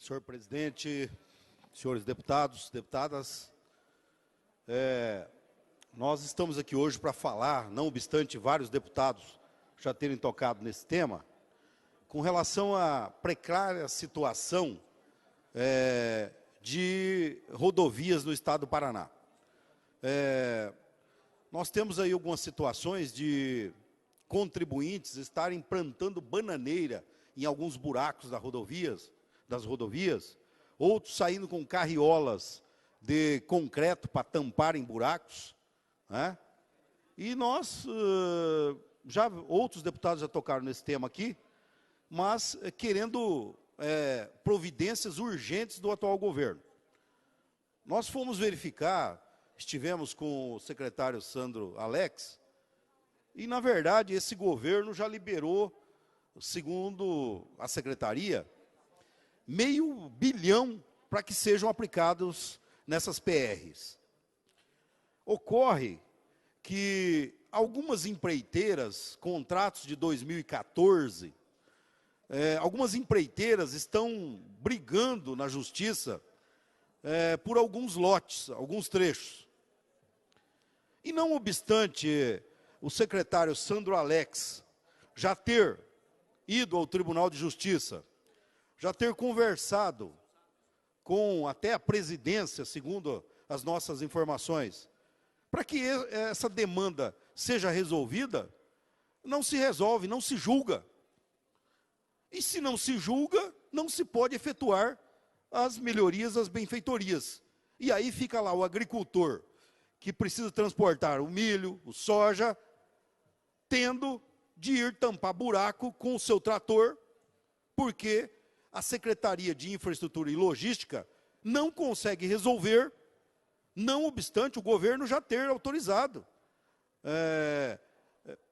Senhor presidente, senhores deputados, deputadas, nós estamos aqui hoje para falar, não obstante vários deputados já terem tocado nesse tema, com relação à precária situação de rodovias no estado do Paraná. Nós temos aí algumas situações de contribuintes estarem plantando bananeira em alguns buracos das rodovias, outros saindo com carriolas de concreto para tamparem buracos, né? E nós, outros deputados já tocaram nesse tema aqui, mas querendo providências urgentes do atual governo. Nós fomos verificar, estivemos com o secretário Sandro Alex, e, na verdade, esse governo já liberou, segundo a secretaria, R$500 bilhão para que sejam aplicados nessas PRs. Ocorre que algumas empreiteiras, contratos de 2014, algumas empreiteiras estão brigando na justiça por alguns lotes, alguns trechos. E não obstante o secretário Sandro Alex já ter ido ao Tribunal de Justiça, já ter conversado com até a presidência, segundo as nossas informações, para que essa demanda seja resolvida, não se resolve, não se julga. E se não se julga, não se pode efetuar as melhorias, as benfeitorias. E aí fica lá o agricultor, que precisa transportar o milho, o soja, tendo de ir tampar buraco com o seu trator, porque a Secretaria de Infraestrutura e Logística não consegue resolver, não obstante o governo já ter autorizado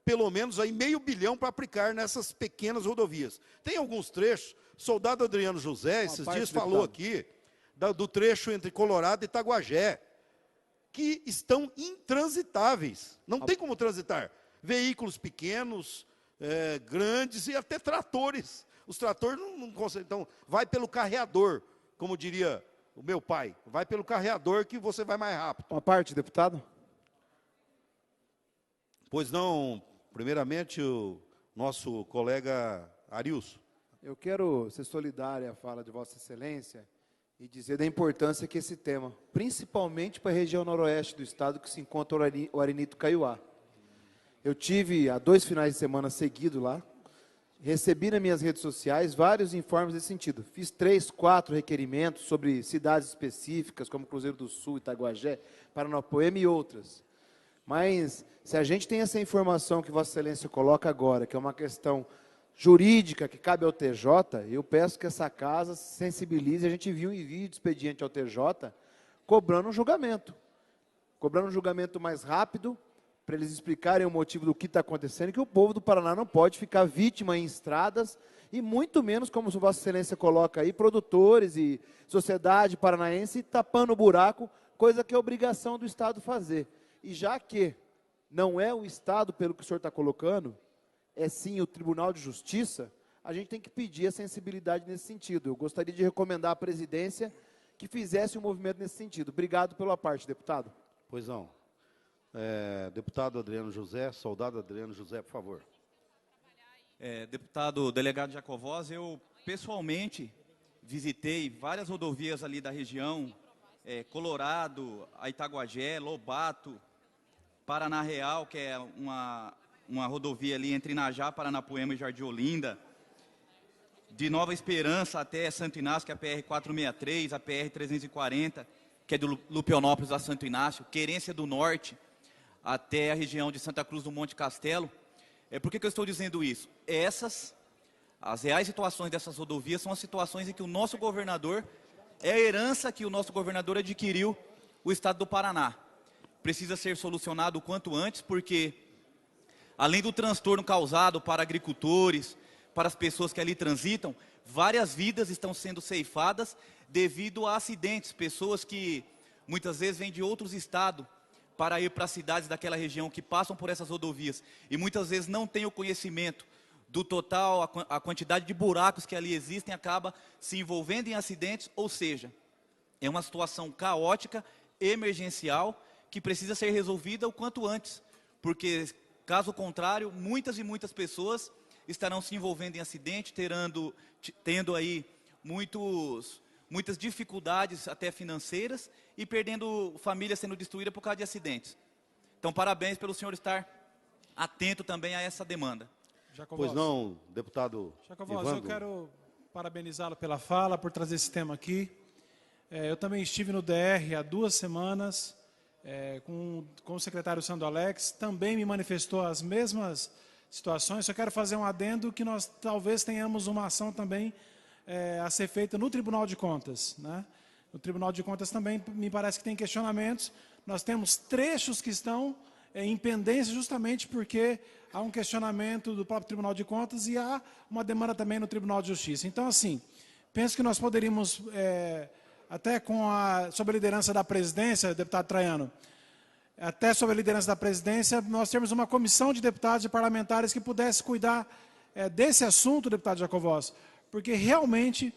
pelo menos aí R$500 bilhão para aplicar nessas pequenas rodovias. Tem alguns trechos, o soldado Adriano José, esses dias falou aqui, do trecho entre Colorado e Itaguajé, que estão intransitáveis, não tem como transitar. Veículos pequenos, grandes e até tratores. Os tratores não conseguem, então vai pelo carreador, como diria o meu pai, vai pelo carreador que você vai mais rápido. Uma parte, deputado. Pois não, primeiramente o nosso colega Arilson. Eu quero ser solidário à fala de Vossa Excelência e dizer da importância que esse tema, principalmente para a região noroeste do estado, que se encontra o Arenito Caiuá. Eu tive há 2 finais de semana seguidos lá, recebi nas minhas redes sociais vários informes nesse sentido. Fiz 3, 4 requerimentos sobre cidades específicas, como Cruzeiro do Sul, Itaguajé, Paranapoema e outras. Mas, se a gente tem essa informação que Vossa Excelência coloca agora, que é uma questão jurídica que cabe ao TJ, eu peço que essa casa se sensibilize, a gente viu um envio de expediente ao TJ, cobrando um julgamento mais rápido, para eles explicarem o motivo do que está acontecendo, que o povo do Paraná não pode ficar vítima em estradas, e muito menos, como Vossa Excelência coloca aí, produtores e sociedade paranaense tapando o buraco, coisa que é obrigação do Estado fazer. E já que não é o Estado, pelo que o senhor está colocando, é sim o Tribunal de Justiça, a gente tem que pedir a sensibilidade nesse sentido. Eu gostaria de recomendar à presidência que fizesse um movimento nesse sentido. Obrigado pela parte, deputado. Pois não. Deputado Adriano José, soldado Adriano José, por favor. Deputado delegado Jacovós, eu pessoalmente visitei várias rodovias ali da região, Colorado, a Itaguajé, Lobato, Paraná Real, que é uma rodovia ali entre Inajá, Paranapoema e Jardim Olinda, de Nova Esperança até Santo Inácio, que é a PR-463, a PR-340, que é do Lupionópolis a Santo Inácio, Querência do Norte, até a região de Santa Cruz do Monte Castelo. Por que eu estou dizendo isso? As reais situações dessas rodovias são as situações em que o nosso governador, é a herança que o nosso governador adquiriu o estado do Paraná. Precisa ser solucionado o quanto antes, porque além do transtorno causado para agricultores, para as pessoas que ali transitam, várias vidas estão sendo ceifadas devido a acidentes, pessoas que muitas vezes vêm de outros estados para ir para as cidades daquela região que passam por essas rodovias e muitas vezes não têm o conhecimento do total, a quantidade de buracos que ali existem acaba se envolvendo em acidentes, ou seja, é uma situação caótica, emergencial, que precisa ser resolvida o quanto antes, porque, caso contrário, muitas e muitas pessoas estarão se envolvendo em acidente, tendo aí muitas dificuldades até financeiras e perdendo famílias sendo destruídas por causa de acidentes. Então, parabéns pelo senhor estar atento também a essa demanda. Pois não, deputado Jacovós, Evandro. eu quero parabenizá-lo pela fala, por trazer esse tema aqui. Eu também estive no DR há 2 semanas, com o secretário Sandro Alex, também me manifestou as mesmas situações. Só quero fazer um adendo que nós talvez tenhamos uma ação também a ser feita no Tribunal de Contas, né? No Tribunal de Contas também me parece que tem questionamentos. Nós temos trechos que estão em pendência justamente porque há um questionamento do próprio Tribunal de Contas e há uma demanda também no Tribunal de Justiça. Então, assim, penso que nós poderíamos, até sob a liderança da presidência, deputado Traiano, até sob a liderança da presidência, nós temos uma comissão de deputados e parlamentares que pudesse cuidar desse assunto, deputado Jacovós, porque realmente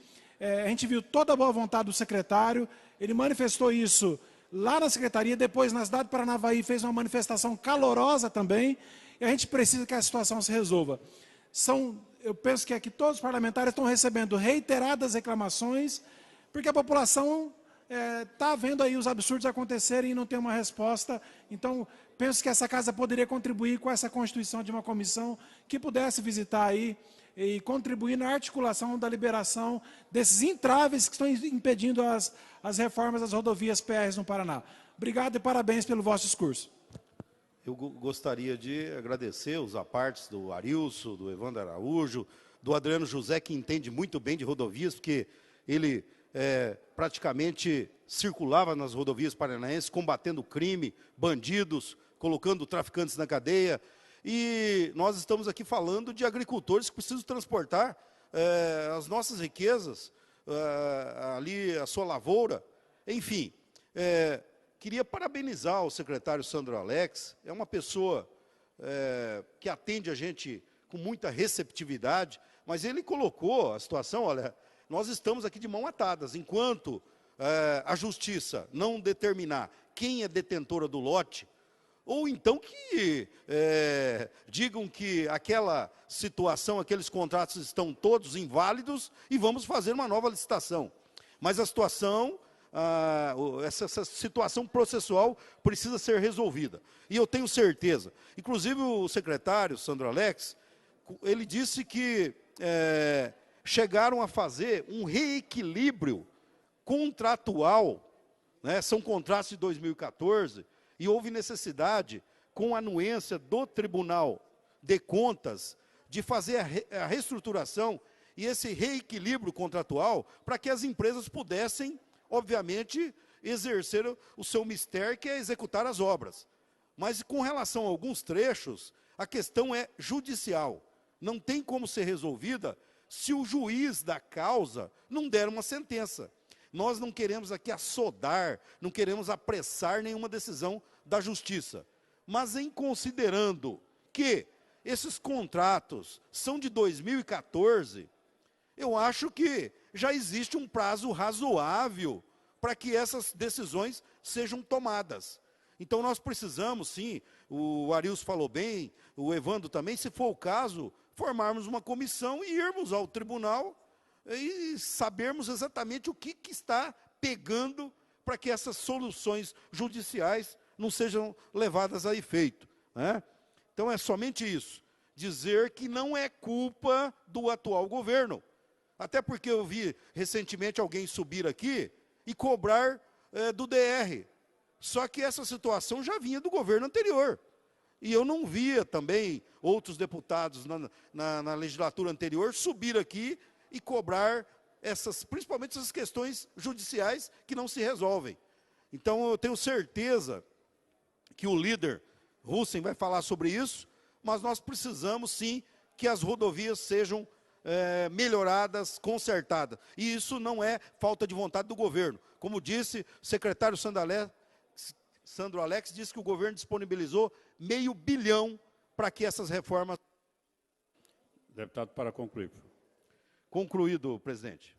a gente viu toda a boa vontade do secretário, ele manifestou isso lá na secretaria, depois na cidade de Paranavaí fez uma manifestação calorosa também, e a gente precisa que a situação se resolva. Eu penso que aqui todos os parlamentares estão recebendo reiteradas reclamações, porque a população está vendo aí os absurdos acontecerem e não tem uma resposta. Então, penso que essa casa poderia contribuir com essa constituição de uma comissão que pudesse visitar aí e contribuir na articulação da liberação desses entraves que estão impedindo as reformas das rodovias PRs no Paraná. Obrigado e parabéns pelo vosso discurso. Eu gostaria de agradecer os apartes do Arilson, do Evandro Araújo, do Adriano José, que entende muito bem de rodovias, porque ele praticamente circulava nas rodovias paranaenses, combatendo crime, bandidos, colocando traficantes na cadeia. E nós estamos aqui falando de agricultores que precisam transportar as nossas riquezas, ali a sua lavoura. Enfim, queria parabenizar o secretário Sandro Alex, é uma pessoa que atende a gente com muita receptividade, mas ele colocou a situação, olha, nós estamos aqui de mão atadas, enquanto a justiça não determinar quem é detentora do lote, ou então que digam que aquela situação, aqueles contratos estão todos inválidos e vamos fazer uma nova licitação. Mas a situação, essa situação processual precisa ser resolvida. E eu tenho certeza, inclusive o secretário, Sandro Alex, ele disse que chegaram a fazer um reequilíbrio contratual, né, são contratos de 2014, e houve necessidade, com a anuência do Tribunal de Contas, de fazer a reestruturação e esse reequilíbrio contratual para que as empresas pudessem, obviamente, exercer o seu mistério, que é executar as obras. Mas, com relação a alguns trechos, a questão é judicial. Não tem como ser resolvida se o juiz da causa não der uma sentença. Nós não queremos aqui assodar, não queremos apressar nenhuma decisão da justiça. Mas em considerando que esses contratos são de 2014, eu acho que já existe um prazo razoável para que essas decisões sejam tomadas. Então nós precisamos, sim, o Arilson falou bem, o Evandro também, se for o caso, formarmos uma comissão e irmos ao tribunal e sabermos exatamente o que está pegando para que essas soluções judiciais não sejam levadas a efeito, né? Então é somente isso, dizer que não é culpa do atual governo, até porque eu vi recentemente alguém subir aqui e cobrar do DR, só que essa situação já vinha do governo anterior, e eu não via também outros deputados na legislatura anterior subir aqui e cobrar principalmente essas questões judiciais que não se resolvem. Então, eu tenho certeza que o líder Russen vai falar sobre isso, mas nós precisamos, sim, que as rodovias sejam melhoradas, consertadas. E isso não é falta de vontade do governo. Como disse o secretário Sandro Alex, disse que o governo disponibilizou R$500 milhões para que essas reformas... Deputado, para concluir. Concluído, presidente.